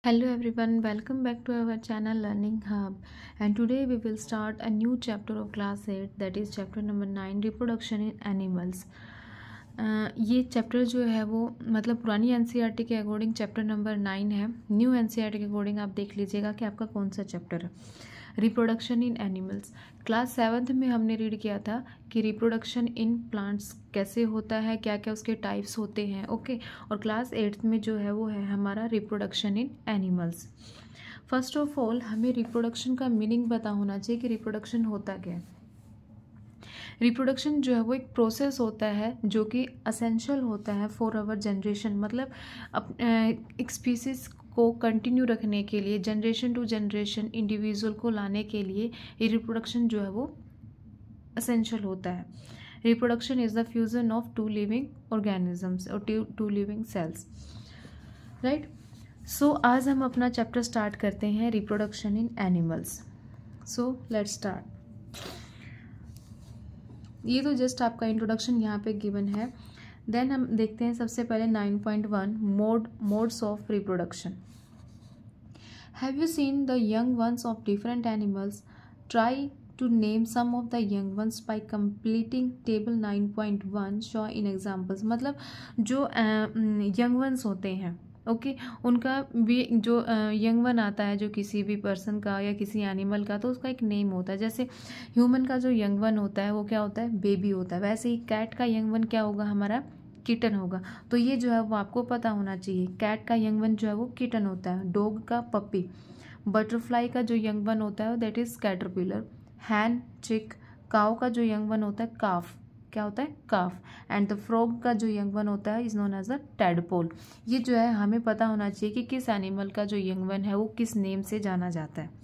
Hello everyone, welcome back to our channel Learning Hub, and today we will start a new chapter of class 8, that is chapter number 9, reproduction in animals. ये chapter जो है वो मतलब पुरानी NCERT के according chapter number 9 है। New NCERT के according आप देख लीजिएगा कि आपका कौन सा चैप्टर है। Reproduction in animals class 7th में हमने रीड किया था कि रिप्रोडक्शन इन प्लांट्स कैसे होता है, क्या क्या उसके टाइप्स होते हैं। ओके, और क्लास 8th में जो है वो है हमारा reproduction in animals. First of all हमें रिप्रोडक्शन का मीनिंग पता होना चाहिए कि रिप्रोडक्शन होता क्या है। रिप्रोडक्शन जो है वो एक प्रोसेस होता है जो कि असेंशियल होता है फॉर आवर जनरेशन, मतलब एक स्पीसीज को कंटिन्यू रखने के लिए, जनरेशन टू जनरेशन इंडिविजुअल को लाने के लिए ये रिप्रोडक्शन जो है वो असेंशियल होता है। Reproduction is the fusion of two living organisms और two living cells, right. So आज हम अपना चैप्टर स्टार्ट करते हैं reproduction in animals. So let's start. ये तो जस्ट आपका इंट्रोडक्शन यहाँ पे गिवन है। देन हम देखते हैं सबसे पहले 9.1 modes of reproduction. Have you seen the young ones of different animals? Try to name some of the young ones by completing table 9.1 show in examples. मतलब जो यंग वंस होते हैं, ओके, उनका भी जो यंग वन आता है जो किसी भी पर्सन का या किसी एनिमल का, तो उसका एक नेम होता है। जैसे ह्यूमन का जो यंग वन होता है वो क्या होता है? बेबी होता है। वैसे ही कैट का यंग वन क्या होगा? हमारा किटन होगा। तो ये जो है वो आपको पता होना चाहिए। कैट का यंग वन जो है वो किटन होता है, डॉग का पपी, बटरफ्लाई का जो यंग वन होता है दैट इज कैटरपिलर, हैन चिक, काऊ का जो यंग वन होता है काफ, क्या होता है? काफ, एंड द फ्रॉग का जो यंग वन होता है is known as a tadpole. ये जो है हमें पता होना चाहिए कि किस एनिमल का जो यंग वन है वो किस नेम से जाना जाता है।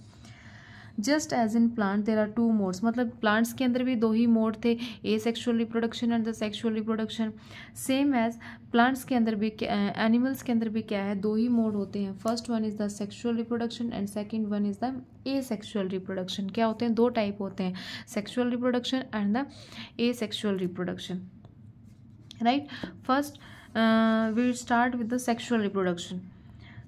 Just as in plant there are two modes, मतलब प्लांट्स के अंदर भी दो ही मोड थे, asexual reproduction and the sexual reproduction. Same as प्लांट्स के अंदर भी, एनिमल्स के अंदर भी क्या है? दो ही मोड होते हैं। First one is the sexual reproduction and second one is the asexual reproduction. क्या होते हैं? दो टाइप होते हैं, sexual reproduction and the asexual reproduction, right. First we start with the sexual reproduction.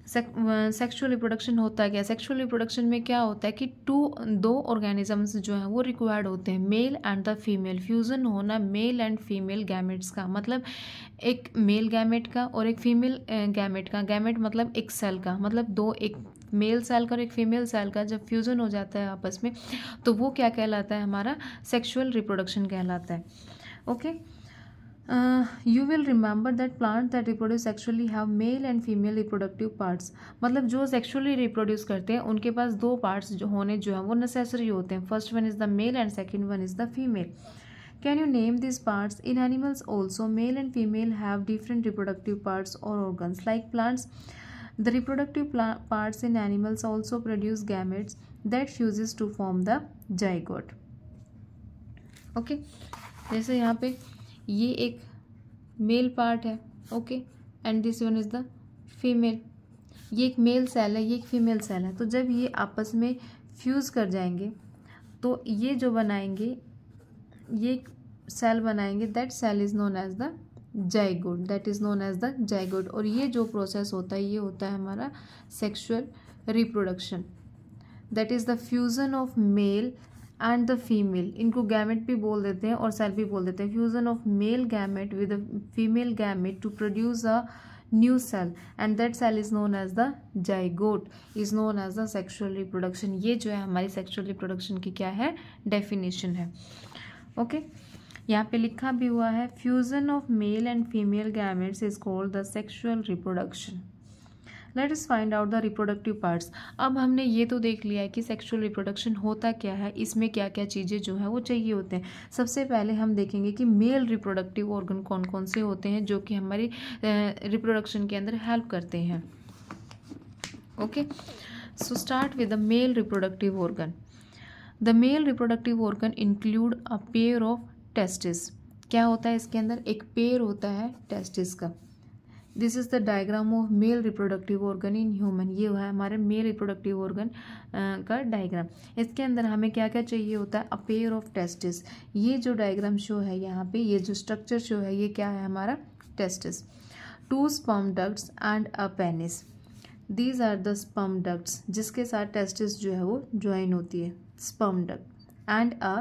Sexual reproduction होता है क्या? Sexual reproduction में क्या होता है कि दो ऑर्गेनिजम्स जो हैं वो रिक्वायर्ड होते हैं, male and the female. Fusion होना मेल एंड फीमेल गैमेट्स का, मतलब एक मेल गैमेट का और एक फीमेल गैमेट का। गैमेट मतलब एक सेल का, मतलब दो, एक मेल सेल का और एक फीमेल सेल का जब फ्यूजन हो जाता है आपस में, तो वो क्या कहलाता है? हमारा सेक्शुअल रिप्रोडक्शन कहलाता है। Okay, you will remember that plants that reproduce sexually have male and female reproductive parts। मतलब जो सेक्सुअली रिप्रोड्यूस करते हैं उनके पास दो पार्ट्स जो है वो नेसेसरी होते हैं। First one is the male and second one is the female. Can you name this parts? In animals also male and female have different reproductive parts और organs like plants. The reproductive parts in animals also produce gametes that fuses to form the zygote. Okay, जैसे यहाँ पे ये एक male part है, okay, and this one is the female. ये एक mail cell है, ये एक फीमेल सेल है। तो जब ये आपस में फ्यूज कर जाएंगे तो ये जो बनाएंगे, ये सेल बनाएंगे, that cell is known as the zygote, that is known as the zygote. और ये जो प्रोसेस होता है ये होता है हमारा sexual reproduction, that is the fusion of male and the female. इनको गैमेट भी बोल देते हैं और सेल भी बोल देते हैं। Fusion of male gamete with female gamete to produce a new cell and that cell is known as the zygote, is known as the sexual reproduction. ये जो है हमारी सेक्सुअल रिप्रोडक्शन की क्या है? डेफिनेशन है। ओके, यहाँ पे लिखा भी हुआ है, fusion of mail and female gametes is called the sexual reproduction. Late us find out the reproductive parts. अब हमने ये तो देख लिया है कि सेक्सुअल रिप्रोडक्शन होता क्या है, इसमें क्या क्या चीज़ें जो है वो चाहिए होते हैं। सबसे पहले हम देखेंगे कि मेल रिप्रोडक्टिव ऑर्गन कौन कौन से होते हैं जो कि हमारी रिप्रोडक्शन के अंदर हेल्प करते हैं। Okay, so start with the mail reproductive organ. The mail reproductive organ include a pair of testis. क्या होता है इसके अंदर? एक पेयर होता है टेस्टिस का। This is the diagram of male reproductive organ in human. ये है हमारे मेल रिप्रोडक्टिव ऑर्गन का डायग्राम। इसके अंदर हमें क्या क्या चाहिए होता है? अ पेयर ऑफ टेस्टिस। ये जो डायग्राम शो है यहाँ पे, ये जो स्ट्रक्चर शो है, ये क्या है? हमारा testis. Two sperm ducts and a penis. These are the sperm ducts, जिसके साथ टेस्टिस जो है वो ज्वाइन होती है, sperm duct and a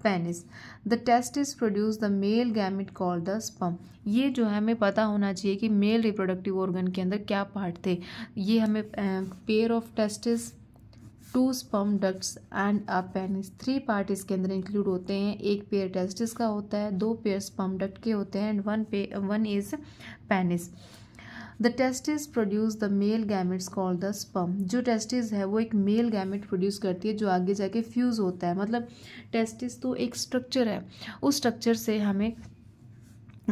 penis. The testis produce the male gamete called the sperm. ये जो है हमें पता होना चाहिए कि मेल रिप्रोडक्टिव ऑर्गन के अंदर क्या पार्ट थे। ये हमें pair of testis, 2 sperm ducts and a penis, 3 part इसके अंदर इंक्लूड होते हैं। एक पेयर टेस्टिस का होता है, 2 पेयर स्पर्म डक्ट के होते हैं and 1 is penis. The testis produce the male gametes called the sperm. जो टेस्टिस है वो एक मेल गैमेट प्रोड्यूस करती है जो आगे जाके फ्यूज होता है। मतलब टेस्टिस तो एक स्ट्रक्चर है, उस स्ट्रक्चर से हमें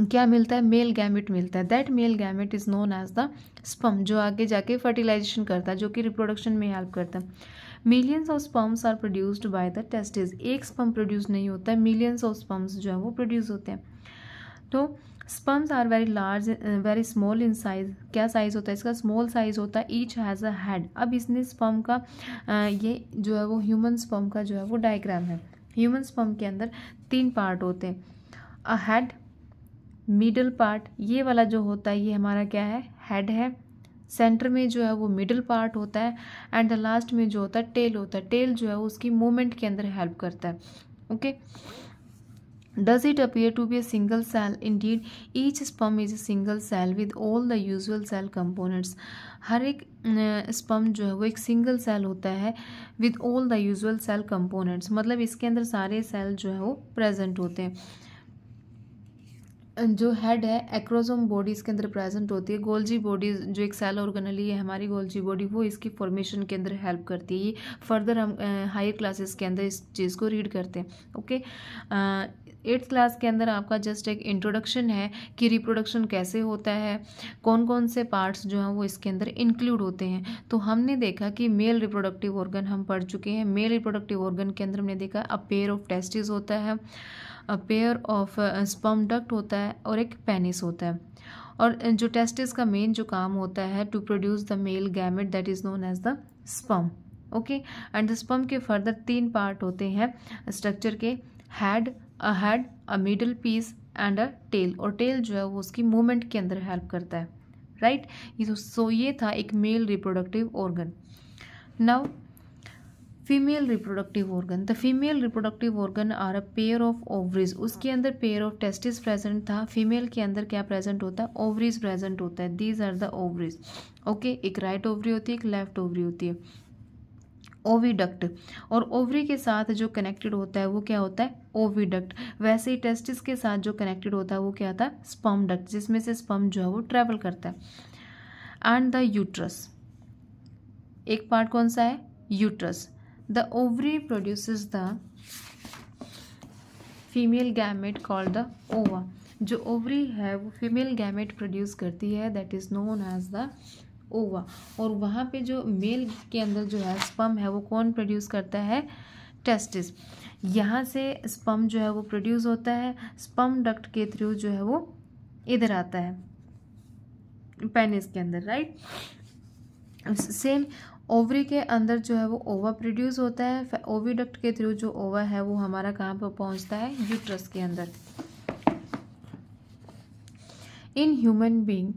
क्या मिलता है, मेल गैमेट मिलता है। That male gamete is known as the sperm, जो आगे जाके फर्टिलाइजेशन करता है, जो कि रिप्रोडक्शन में हेल्प करता है। Millions of sperms are produced by the testis. एक स्पर्म प्रोड्यूस नहीं होता है, मिलियंस ऑफ स्पर्म्स जो है वो प्रोड्यूस होते हैं। तो sperms are very large very small in size. क्या साइज होता है इसका, स्मॉल साइज होता है। Each has a head. अब इसने स्पर्म का ये जो है वो ह्यूमन स्पर्म का जो है वो डायग्राम है। ह्यूमन स्पर्म के अंदर 3 पार्ट होते हैं, अ हेड, मिडल पार्ट, ये वाला जो होता है ये हमारा क्या है, हेड है। सेंटर में जो है वो मिडल पार्ट होता है एंड द लास्ट में जो होता है टेल होता है। टेल जो है उसकी मूवमेंट के अंदर हेल्प करता है। Okay, Does it appear to be a single cell? Indeed, each sperm is a single cell with all the usual cell components. हर एक स्पर्म जो है वो एक सिंगल सेल होता है with all the usual cell components. मतलब इसके अंदर सारे सेल जो है वो प्रेजेंट होते हैं। जो हेड है, एक्रोसोम बॉडी इसके अंदर प्रेजेंट होती है। गोल्जी बॉडी जो एक सेल ऑर्गेनली है हमारी गोल्जी बॉडी, वो इसकी फॉर्मेशन के अंदर हेल्प करती है। ये फर्दर हम हायर क्लासेस के अंदर इस चीज़ को रीड करते हैं। ओके, 8th क्लास के अंदर आपका जस्ट एक इंट्रोडक्शन है कि रिप्रोडक्शन कैसे होता है, कौन कौन से पार्ट्स जो हैं वो इसके अंदर इंक्लूड होते हैं। तो हमने देखा कि मेल रिप्रोडक्टिव ऑर्गन हम पढ़ चुके हैं। मेल रिप्रोडक्टिव ऑर्गन के अंदर हमने देखा अ पेयर ऑफ टेस्टिस होता है, अ पेयर ऑफ स्पर्म डक्ट होता है और एक पेनिस होता है। और जो टेस्टिस का मेन जो काम होता है to produce the male gamete that is known as the sperm. Okay, and the sperm के फर्दर 3 पार्ट होते हैं स्ट्रक्चर के, head, a middle piece and a tail. और टेल जो है वो उसकी मूवमेंट के अंदर हेल्प करता है, राइट। ये था एक male reproductive organ. Now female reproductive organ. The female reproductive organ are a pair of ovaries. उसके अंदर पेयर ऑफ टेस्टिस प्रेजेंट था। फीमेल के अंदर क्या प्रेजेंट होता है, ओवरीज प्रेजेंट होता है। These are the ovaries. Okay, एक राइट ओवरी होती है, एक लेफ्ट ओवरी होती है। ओविडक्ट, और ओवरी के साथ जो कनेक्टेड होता है वो क्या होता है, ओविडक्ट। वैसे ही टेस्टिस के साथ जो कनेक्टेड होता है वो क्या था, स्पर्म डक्ट, जिसमें से स्पर्म जो है वो ट्रेवल करता है। एंड द यूट्रस, एक पार्ट कौन सा है, uterus. The ovary produces the female gamete called the ova. जो ओवरी है वो फीमेल गैमेट प्रोड्यूस करती है, that is known as the ova. और वहाँ पे जो मेल के अंदर जो है स्पर्म है वो कौन प्रोड्यूस करता है, टेस्टिस। यहाँ से स्पर्म जो है वो प्रोड्यूस होता है, स्पर्म डक्ट के थ्रू जो है वो इधर आता है पेनिस के अंदर, राइट। सेम ओवरी के अंदर जो है वो ओवा प्रोड्यूस होता है। ओविडक्ट के थ्रू जो ओवा है वो हमारा कहाँ पर पहुँचता है, यूट्रस के अंदर। In human being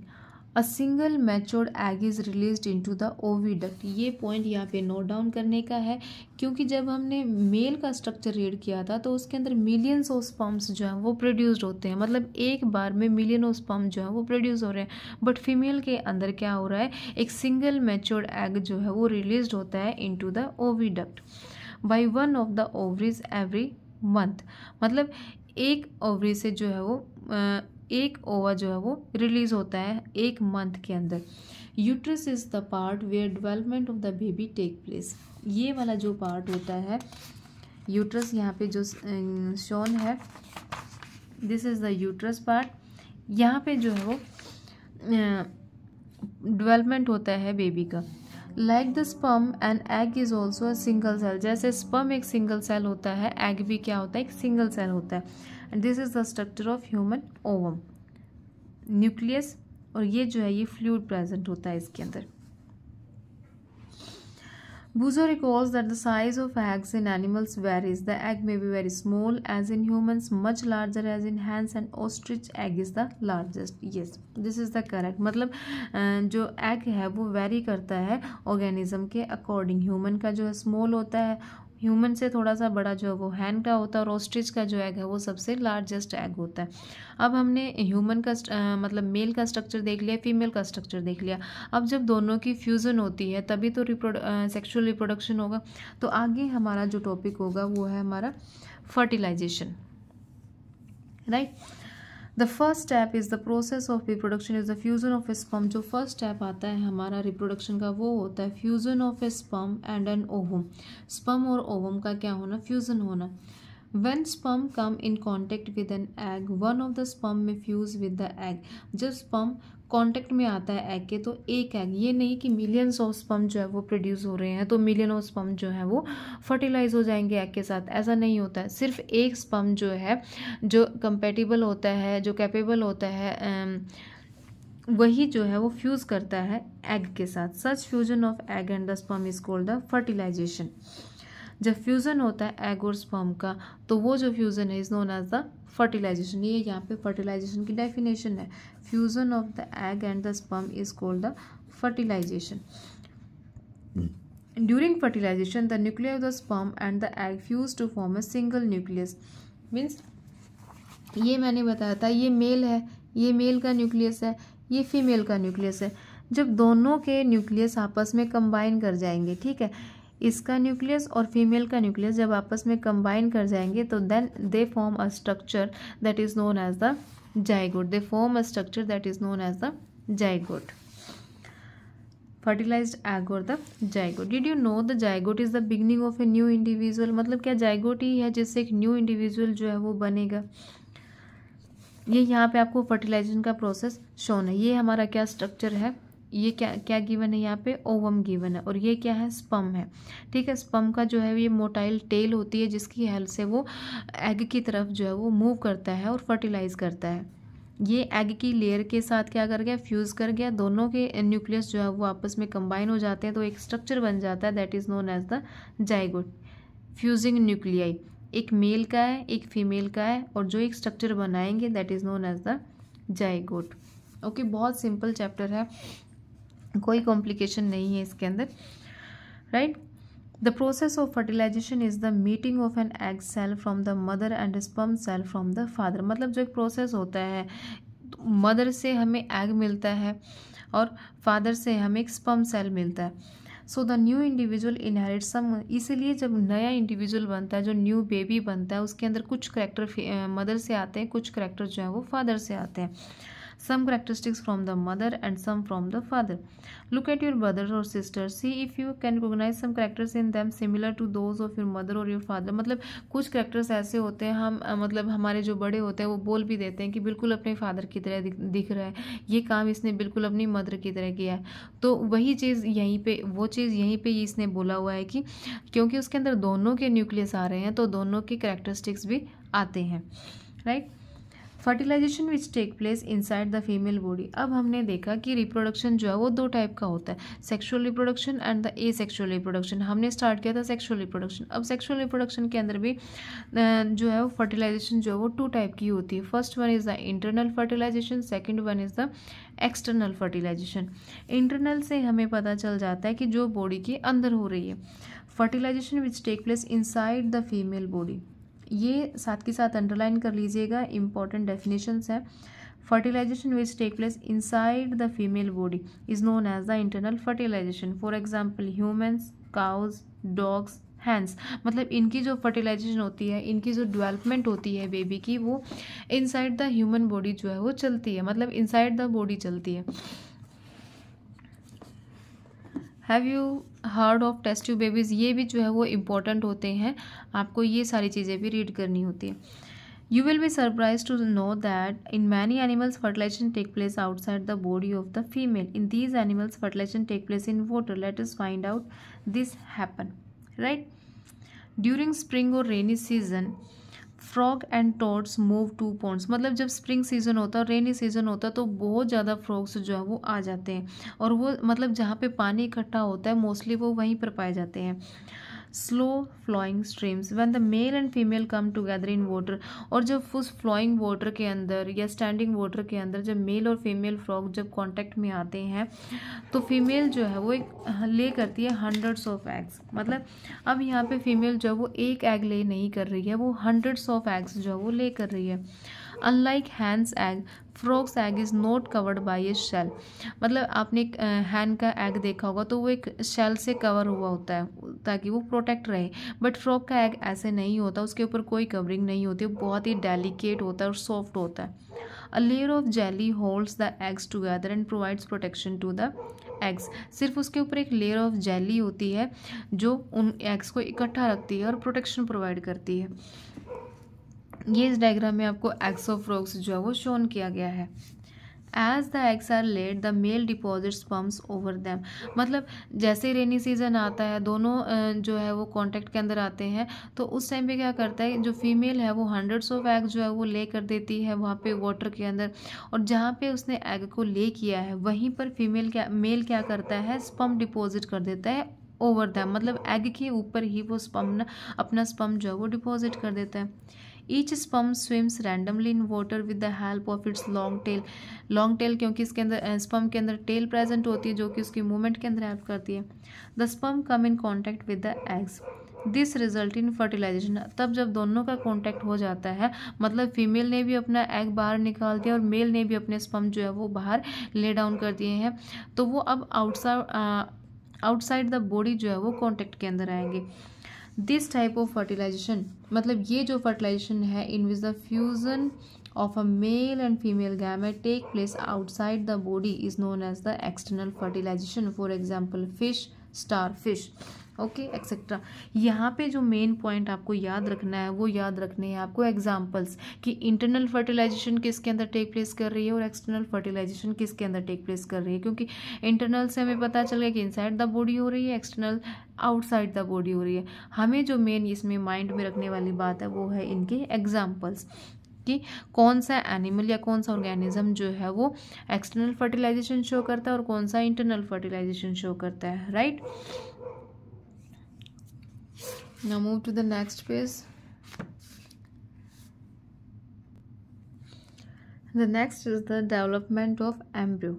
a single matured egg is released into the oviduct. ये पॉइंट यहाँ पे नोट डाउन करने का है, क्योंकि जब हमने मेल का स्ट्रक्चर रीड किया था तो उसके अंदर मिलियंस ऑफ स्पर्म्स जो हैं वो प्रोड्यूस्ड होते हैं। मतलब एक बार में मिलियन ऑफ स्पर्म जो है वो प्रोड्यूस हो रहे हैं। बट फीमेल के अंदर क्या हो रहा है, एक सिंगल मैच्योर्ड एग जो है वो रिलीज्ड होता है into the oviduct by one of the ovaries every month. मतलब एक ओवरी से जो है वो एक ओवा जो है वो रिलीज होता है एक मंथ के अंदर। Uterus is the part where development of the baby take place. ये वाला जो पार्ट होता है यूट्रस, यहाँ पे जो शोन है, this is the uterus part. यहाँ पे जो है वो डेवलपमेंट होता है बेबी का। Like the sperm and egg is also a single cell. जैसे स्पर्म एक सिंगल सेल होता है, एग भी क्या होता है, एक सिंगल सेल होता है। And this is the structure of human ovum, nucleus, और ये जो है ये फ्लूइड प्रेजेंट होता है इसके अंदर। Buzo recalls that the size of eggs in animals varies. The egg may be very small as in humans, much larger as in hens, and ostrich egg is the largest. Yes, this is the correct. मतलब जो egg है वो vary करता है organism के according. Human का जो है small होता है, ह्यूमन से थोड़ा सा बड़ा जो है वो हैन का होता है, और ऑस्ट्रिच का जो एग है वो सबसे लार्जेस्ट एग होता है. अब हमने ह्यूमन का मतलब मेल का स्ट्रक्चर देख लिया, फीमेल का स्ट्रक्चर देख लिया. अब जब दोनों की फ्यूज़न होती है तभी तो सेक्सुअल रिप्रोडक्शन होगा. तो आगे हमारा जो टॉपिक होगा वो है हमारा fertilization. Right. The first step is the process of reproduction is the fusion of a sperm. जो फर्स्ट स्टेप आता है हमारा रिप्रोडक्शन का वो होता है fusion of a sperm and an ovum. Sperm और ओवम का क्या होना? फ्यूज़न होना. When sperm come in contact with an egg, one of the sperm may fuse with the egg. जब sperm कांटेक्ट में आता है एग के तो एक एग, ये नहीं कि मिलियंस ऑफ स्पर्म जो है वो प्रोड्यूस हो रहे हैं तो मिलियन ऑफ स्पर्म जो है वो फर्टिलाइज हो जाएंगे एग के साथ. ऐसा नहीं होता है. सिर्फ एक स्पर्म जो है जो कंपेटिबल होता है, जो कैपेबल होता है, वही जो है वो फ्यूज़ करता है एग के साथ. Such fusion of egg and the sperm is called the fertilisation. जब फ्यूज़न होता है एग और स्पर्म का तो वो जो फ्यूज़न है is known as the fertilization. ये यहाँ पे फर्टिलाइजेशन की डेफिनेशन है. Fusion of the egg and the sperm is called the fertilization. During fertilization the nuclear of the sperm and the egg fuse to form a single nucleus. Means ये मैंने बताया था, ये मेल है, ये mail का nucleus है, ये फीमेल का न्यूक्लियस है. जब दोनों के न्यूक्लियस आपस में कंबाइन कर जाएंगे, ठीक है, इसका न्यूक्लियस और फीमेल का न्यूक्लियस जब आपस में कंबाइन कर जाएंगे तो then they form a structure that is known as the zygote. They form a structure that is known as the zygote. Fertilised egg और the zygote. Did you know the zygote is the beginning of a new individual. मतलब क्या zygote ही है जिससे एक new individual जो है वो बनेगा. ये यहाँ पे आपको फर्टिलाइजेशन का प्रोसेस शोन है. ये हमारा क्या स्ट्रक्चर है, ये क्या क्या गिवन है, यहाँ पे ओवम गिवन है, और ये क्या है? स्पर्म है. ठीक है. स्पर्म का जो है ये मोटाइल टेल होती है जिसकी हेल्प से वो एग की तरफ जो है वो मूव करता है और फर्टिलाइज करता है. ये एग की लेयर के साथ क्या कर गया? फ्यूज़ कर गया. दोनों के न्यूक्लियस जो है वो आपस में कंबाइन हो जाते हैं तो एक स्ट्रक्चर बन जाता है that is known as the zygote. Fusing nuclei एक मेल का है, एक फीमेल का है, और जो एक स्ट्रक्चर बनाएंगे that is known as the zygote. Okay, बहुत सिंपल चैप्टर है, कोई कॉम्प्लिकेशन नहीं है इसके अंदर. Right. The process of fertilization is the meeting of an egg cell from the mother and sperm cell from the father. मतलब जो एक प्रोसेस होता है, मदर से हमें एग मिलता है और फादर से हमें एक स्पर्म सेल मिलता है. So the new individual inherit some. इसीलिए जब नया इंडिविजुअल बनता है, जो न्यू बेबी बनता है, उसके अंदर कुछ करेक्टर मदर से आते हैं, कुछ करेक्टर जो है वो फादर से आते हैं. Some characteristics from the mother and some from the father. Look at your brother or sister. See if you can recognize some characters in them similar to those of your mother or your father. मतलब कुछ characters ऐसे होते हैं, हम मतलब हमारे जो बड़े होते हैं वो बोल भी देते हैं कि बिल्कुल अपने फादर की तरह दिख रहा है, ये काम इसने बिल्कुल अपनी मदर की तरह किया है. तो वही चीज़ यहीं पे, वो चीज़ यहीं पे इसने बोला हुआ है कि क्योंकि उसके अंदर दोनों के न्यूक्लियस आ रहे हैं तो दोनों के कैरेक्टरिस्टिक्स भी आते हैं. Right. Fertilization which take place inside the female body. अब हमने देखा कि रिप्रोडक्शन जो है वो दो टाइप का होता है, sexual reproduction and the asexual reproduction. हमने स्टार्ट किया था सेक्सुअल रिप्रोडक्शन. अब सेक्सुअल रिप्रोडक्शन के अंदर भी जो है वो फर्टिलाइजेशन जो है वो टू टाइप की होती है. First one is the internal fertilization, second one is the external fertilization. Internal से हमें पता चल जाता है कि जो बॉडी के अंदर हो रही है. Fertilization which take place inside the female body, ये साथ के साथ अंडरलाइन कर लीजिएगा, इंपॉर्टेंट डेफिनेशंस है. Fertilization which take place inside the female body is known as the internal fertilization. For example humans, cows, dogs, hens. मतलब इनकी जो फर्टिलाइजेशन होती है, इनकी जो डेवलपमेंट होती है बेबी की, वो इनसाइड द ह्यूमन बॉडी जो है वो चलती है, मतलब इनसाइड द बॉडी चलती है. Have you heard of test tube babies. ये भी जो है वो इम्पॉर्टेंट होते हैं, आपको ये सारी चीज़ें भी रीड करनी होती है. You will be surprise to know that in many animals fertilisation take place outside the body of the female. In these animals fertilisation take place in water. Let us find out this happen. Right. During spring और rainy season frog and toads move to ponds, मतलब जब spring season होता है, rainy season होता है, तो बहुत ज़्यादा फ्रॉग्स जो है वो आ जाते हैं, और वो मतलब जहाँ पे पानी इकट्ठा होता है मोस्टली वो वहीं पर पाए जाते हैं। Slow flowing streams when the male and female come together in water, और जब उस फ्लोइंग वाटर के अंदर या स्टैंडिंग वाटर के अंदर जब मेल और फीमेल फ्रॉग जब कांटेक्ट में आते हैं, तो फीमेल जो है वो एक ले करती है हंड्रेड्स ऑफ एग्स, मतलब अब यहाँ पे फीमेल जो है वो एक एग ले नहीं कर रही है, वो हंड्रेड्स ऑफ एग्स जो है वो ले कर रही है। Unlike hens egg, frogs egg is not covered by a shell, मतलब आपने हैन का एग देखा होगा तो वो एक शेल से कवर हुआ होता है ताकि वो प्रोटेक्ट रहे, बट फ्रॉग का एग ऐसे नहीं होता, उसके ऊपर कोई कवरिंग नहीं होती, वो बहुत ही डेलिकेट होता है और सॉफ्ट होता है। A layer of jelly holds the eggs together and provides protection to the eggs, सिर्फ उसके ऊपर एक लेयर ऑफ जेली होती है जो उन एग्स को इकट्ठा रखती है और प्रोटेक्शन प्रोवाइड करती है। ये इस डायग्राम में आपको एग्स ऑफ फ्रॉग्स जो है वो शोन किया गया है। As the eggs are laid the male deposit sperms over them, मतलब जैसे ही रेनी सीजन आता है दोनों जो है वो कांटेक्ट के अंदर आते हैं, तो उस टाइम पे क्या करता है जो फीमेल है वो हंड्रेड्स ऑफ एग जो है वो ले कर देती है वहाँ पे वाटर के अंदर, और जहाँ पे उसने एग को ले किया है वहीं पर मेल क्या करता है स्पर्म डिपॉजिट कर देता है ओवर दैम, मतलब एग के ऊपर ही वो अपना स्पर्म जो है वो डिपॉजिट कर देता है। Each sperm swims randomly in water with the help of its long tail क्योंकि इसके अंदर स्पर्म के अंदर टेल प्रेजेंट होती है जो कि उसकी मूवमेंट के अंदर हेल्प करती है। The sperm come in contact with the eggs, this result in fertilization, तब जब दोनों का कॉन्टैक्ट हो जाता है, मतलब फीमेल ने भी अपना एग बाहर निकाल दिया और मेल ने भी अपने स्पर्म जो है वो बाहर ले डाउन कर दिए हैं, तो वो अब आउटसाइड द बॉडी जो है वो कॉन्टैक्ट के अंदर आएंगे। दिस टाइप ऑफ फर्टिलाइजेशन, मतलब ये जो फर्टिलाइजेशन है in which the fusion of a male and female gamete take place outside the body is known as the external fertilisation, for example fish, star fish, okay etcetera. यहाँ पे जो main point आपको याद रखना है वो याद रखने हैं आपको एग्जाम्पल्स कि इंटरनल फर्टिलाइजेशन किसके अंदर टेक प्लेस कर रही है और एक्सटर्नल फर्टिलाइजेशन किसके अंदर टेक प्लेस कर रही है, क्योंकि इंटरनल से हमें पता चल गया कि इनसाइड द बॉडी हो रही है, एक्सटर्नल आउटसाइड द बॉडी हो रही है। हमें जो मेन इसमें माइंड में रखने वाली बात है वो है इनके एग्जाम्पल्स कि कौन सा एनिमल या कौन सा ऑर्गेनिज्म जो है वो एक्सटर्नल फर्टिलाइजेशन शो करता है और कौन सा इंटरनल फर्टिलाइजेशन शो करता है, right. Now move to the next page. The next is the development of embryo.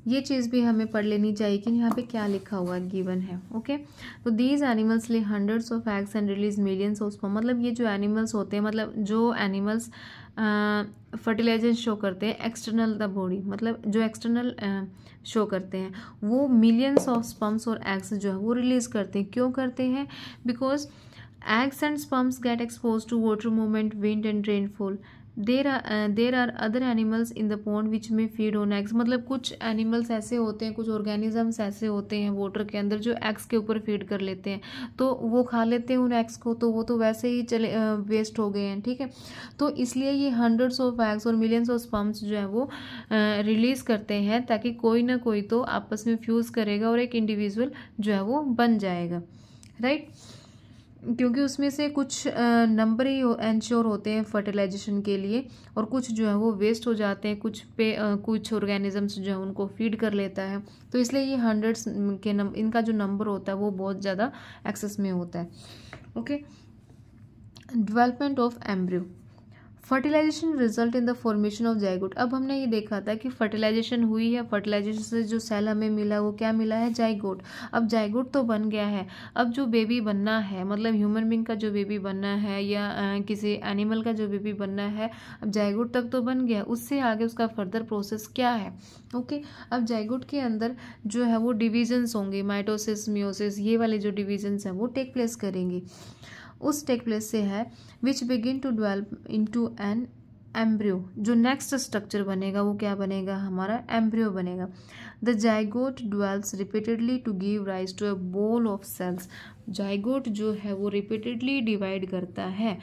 ये चीज़ भी हमें पढ़ लेनी चाहिए कि यहाँ पे क्या लिखा हुआ गिवन है, ओके। तो दीज एनिमल्स ले hundreds of eggs and release millions of sperm, मतलब ये जो एनिमल्स होते हैं, मतलब जो एनिमल्स फर्टिलाइजेशन शो करते हैं एक्सटर्नल द बॉडी, मतलब जो एक्सटर्नल शो करते हैं वो मिलियंस ऑफ स्पर्म्स और एग्स जो है वो रिलीज करते हैं। क्यों करते हैं? Because eggs and sperms get expose to water movement, wind and rainfall. There are other animals in the pond which में फीड ऑन एग्स, मतलब कुछ एनिमल्स ऐसे होते हैं, कुछ ऑर्गेनिजम्स ऐसे होते हैं वाटर के अंदर जो एग्स के ऊपर फीड कर लेते हैं, तो वो खा लेते हैं उन एग्स को, तो वो तो वैसे ही चले वेस्ट हो गए हैं, ठीक है। तो इसलिए ये हंड्रेड्स ऑफ एग्स और मिलियंस ऑफ स्पर्म्स जो है वो रिलीज करते हैं ताकि कोई ना कोई तो आपस में फ्यूज़ करेगा और एक इंडिविजुअल जो है वो बन जाएगा, राइट। क्योंकि उसमें से कुछ नंबर ही इंश्योर होते हैं फर्टिलाइजेशन के लिए और कुछ जो है वो वेस्ट हो जाते हैं, कुछ ऑर्गेनिजम्स जो है उनको फीड कर लेता है, तो इसलिए ये हंड्रेड्स के इनका जो नंबर होता है वो बहुत ज़्यादा एक्सेस में होता है, okay. Development of embryo, fertilization result in the formation of zygote. अब हमने ये देखा था कि फर्टिलाइजेशन हुई है, फर्टिलाइजेशन से जो सेल हमें मिला वो क्या मिला है? जाइगोट। अब जाइगोट तो बन गया है, अब जो बेबी बनना है, मतलब ह्यूमन बींग का जो बेबी बनना है या किसी एनिमल का जो बेबी बनना है, अब जाइगोट तक तो बन गया, उससे आगे उसका फर्दर प्रोसेस क्या है, ओके। अब जाइगोट के अंदर जो है वो डिविजन्स होंगे, माइटोसिस, मियोसिस, ये वाले जो डिविजन्स हैं वो टेक प्लेस करेंगे। उस टेक प्लेस से है which begin to develop into an embryo, जो नेक्स्ट स्ट्रक्चर बनेगा वो क्या बनेगा? हमारा एम्ब्रियो बनेगा। The zygote develops repeatedly to give rise to a ball of cells. Zygote जो है वो रिपीटेडली डिवाइड करता है,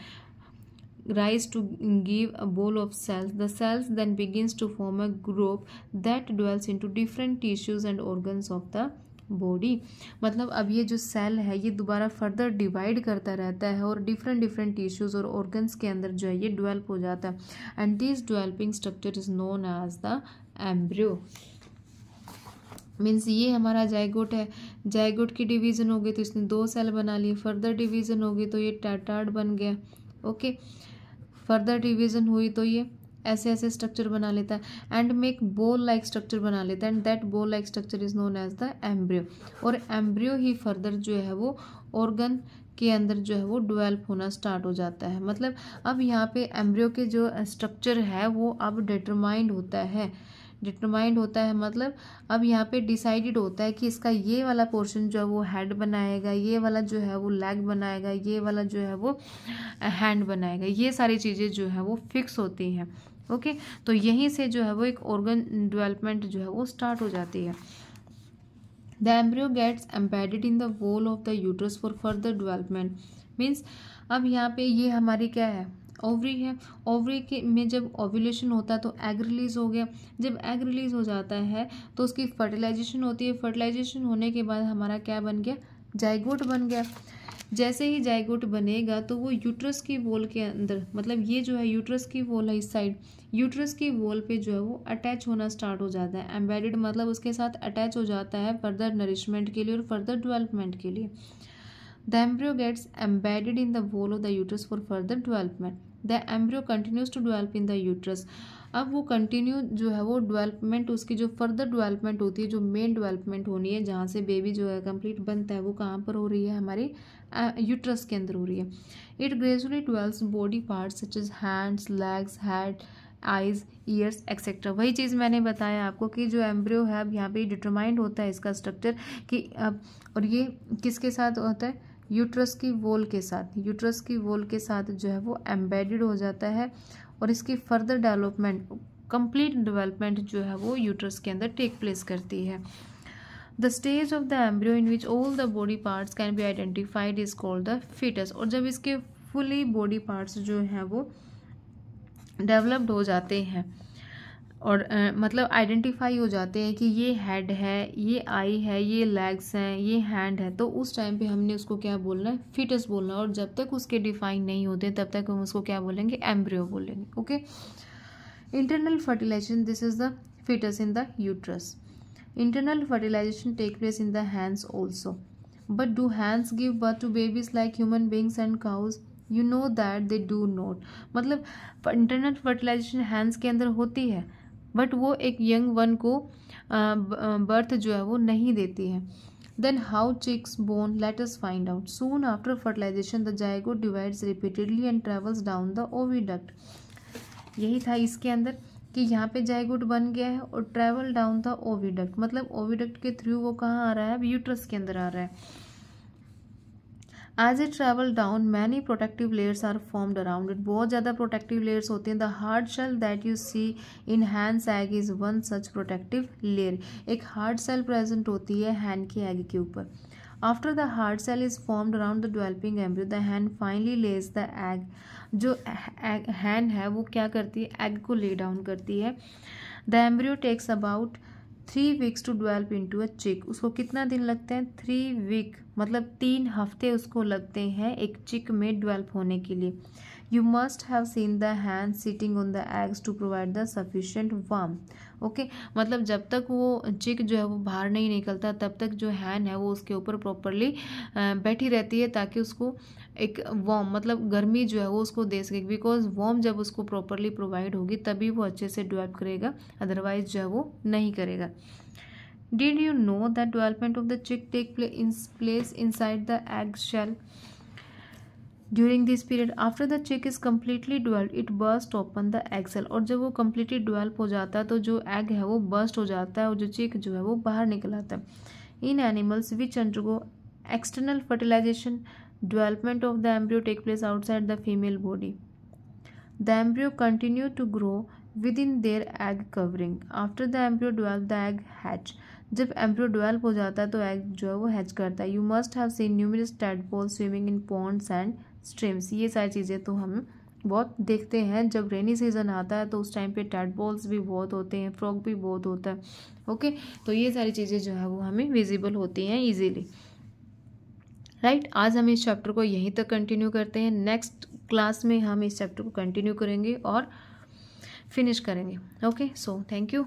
rise to give a ball of cells. The cells then begins to form a group that dwells into different tissues and organs of the body, मतलब अब ये जो cell है ये दोबारा फर्दर डिवाइड करता रहता है और डिफरेंट डिफरेंट टिश्यूज और ऑर्गन्स के अंदर जो है ये डेवलप हो जाता है, and this developing structure is known as the embryo. Means ये हमारा जाइगोट है, जाइगोट की डिवीजन हो गई तो इसने 2 सेल बना लिए, फर्दर डिवीजन होगी तो ये टेट्राड बन गया। ओके, फर्दर डिवीजन हुई तो ये ऐसे ऐसे स्ट्रक्चर बना लेता है and make ball like structure बना लेता है, and that ball like structure is known as the embryo. और एम्ब्रियो ही फर्दर जो है वो ऑर्गन के अंदर जो है वो डेवलप होना स्टार्ट हो जाता है। मतलब अब यहाँ पे एम्ब्रियो के जो स्ट्रक्चर है वो अब डिटरमाइंड होता है, डिटरमाइंड होता है मतलब अब यहाँ पे डिसाइडेड होता है कि इसका ये वाला पोर्शन जो है वो हेड बनाएगा, ये वाला जो है वो लेग बनाएगा, ये वाला जो है वो हैंड बनाएगा, ये सारी चीज़ें जो है वो फिक्स होती हैं। ओके, तो यहीं से जो है वो एक ऑर्गन डेवलपमेंट जो है वो स्टार्ट हो जाती है। The embryo gets embedded in the wall of the uterus for further development. Means अब यहाँ पे ये हमारी क्या है, ओवरी है। ओवरी के में जब ओव्यूलेशन होता है तो एग रिलीज हो गया, जब एग रिलीज हो जाता है तो उसकी फर्टिलाइजेशन होती है, फर्टिलाइजेशन होने के बाद हमारा क्या बन गया, जाइगोट बन गया। जैसे ही जाइगोट बनेगा तो वो यूट्रस की वॉल के अंदर, मतलब ये जो है यूट्रस की वॉल है इस साइड, यूट्रस की वॉल पे जो है वो अटैच होना स्टार्ट हो जाता है। एम्बेडेड मतलब उसके साथ अटैच हो जाता है फर्दर नरिशमेंट के लिए और फर्दर डेवलपमेंट के लिए। The embryo gets embedded in the wall of the uterus for further development. The embryo continues to develop in the uterus. अब वो कंटिन्यू जो है वो डेवलपमेंट, उसकी जो फर्दर डेवलपमेंट होती है, जो मेन डेवलपमेंट होनी है जहाँ से बेबी जो है कंप्लीट बनता है, वो कहाँ पर हो रही है, हमारी यूट्रस के अंदर हो रही है। It gradually develops body parts such as hands, legs, head, eyes, ears etcetera. वही चीज़ मैंने बताया आपको कि जो एम्ब्रियो है अब यहाँ पे डिटरमाइंड होता है इसका स्ट्रक्चर कि अब, और ये किसके साथ होता है, यूट्रस की वॉल के साथ, यूट्रस की वॉल के साथ जो है वो एम्बेडेड हो जाता है और इसकी फर्दर डेवलपमेंट, कंप्लीट डेवलपमेंट जो है वो यूट्रस के अंदर टेक प्लेस करती है। The stage of the embryo in which all the body parts can be identified is called the foetus. और जब इसके फुली बॉडी पार्ट्स जो हैं वो डेवलप्ड हो जाते हैं और मतलब आइडेंटिफाई हो जाते हैं कि ये हेड है, ये आई है, ये लेग्स हैं, ये हैंड है, तो उस टाइम पे हमने उसको क्या बोलना है, फीटस बोलना है। और जब तक उसके डिफाइन नहीं होते तब तक हम उसको क्या बोलेंगे, एम्ब्रियो बोलेंगे। Okay, internal fertilization, this is the foetus in the uterus. Internal fertilization take place in the hens also, but do hens give birth to babies like human beings and cows? You know that they do not. मतलब internal fertilization hens के अंदर होती है but वो एक young one को birth जो है वो नहीं देती है। Then how chicks born, let us find out. Soon after fertilization the zygote divides repeatedly and travels down the oviduct. यही था इसके अंदर कि यहाँ पे जाइगोट बन गया है और ट्रेवल डाउन द ओविडक्ट, मतलब ओविडक्ट के थ्रू वो कहाँ आ रहा है, अब यूट्रस के अंदर आ रहा है। As it travel down many protective layers are formed around it. बहुत ज़्यादा प्रोटेक्टिव लेयर्स होते हैं। The hard shell that you see in hen's egg is one such protective layer. एक हार्ड सेल प्रेजेंट होती है हैंड के egg के ऊपर। After the hard shell is formed around the developing embryo the hen finally lays the egg. जो hen है वो क्या करती है, एग को ले डाउन करती है। The embryo takes about 3 weeks to develop into a chick. उसको कितना दिन लगते हैं, 3 week, मतलब 3 हफ्ते उसको लगते हैं एक चिक में डेवलप होने के लिए। You must have seen the hen sitting on the eggs to provide the sufficient warmth. Okay, मतलब जब तक वो चिक जो है वो बाहर नहीं निकलता तब तक जो हैंड है वो उसके ऊपर प्रॉपरली बैठी रहती है ताकि उसको एक वार्म, मतलब गर्मी जो है वो उसको दे सके। बिकॉज वार्म जब उसको प्रॉपरली प्रोवाइड होगी तभी वो अच्छे से डेवलप करेगा, अदरवाइज जो है वो नहीं करेगा। Did you know that development of the chick take place inside the egg shell? During this period, after the chick is completely developed, it burst open the egg cell। और जब वो completely develop हो जाता है तो जो egg है वो burst हो जाता है और जो chick जो है वो बाहर निकल आता है। In animals which undergo external fertilization, development of the embryo take place outside the female body. The embryo continue to grow within their egg covering. After the embryo develop, the egg hatch। जब embryo develop हो जाता है तो egg जो है वो hatch करता है। You must have seen numerous tadpoles swimming in ponds and streams. ये सारी चीज़ें तो हम बहुत देखते हैं। जब रेनी सीजन आता है तो उस टाइम पे टैडपोल्स भी बहुत होते हैं, फ्रॉग भी बहुत होता है। ओके, तो ये सारी चीज़ें जो है वो हमें विजिबल होती हैं ईजीली, राइट। आज हम इस चैप्टर को यहीं तक कंटिन्यू करते हैं। नेक्स्ट क्लास में हम इस चैप्टर को कंटिन्यू करेंगे और फिनिश करेंगे। Okay, so thank you.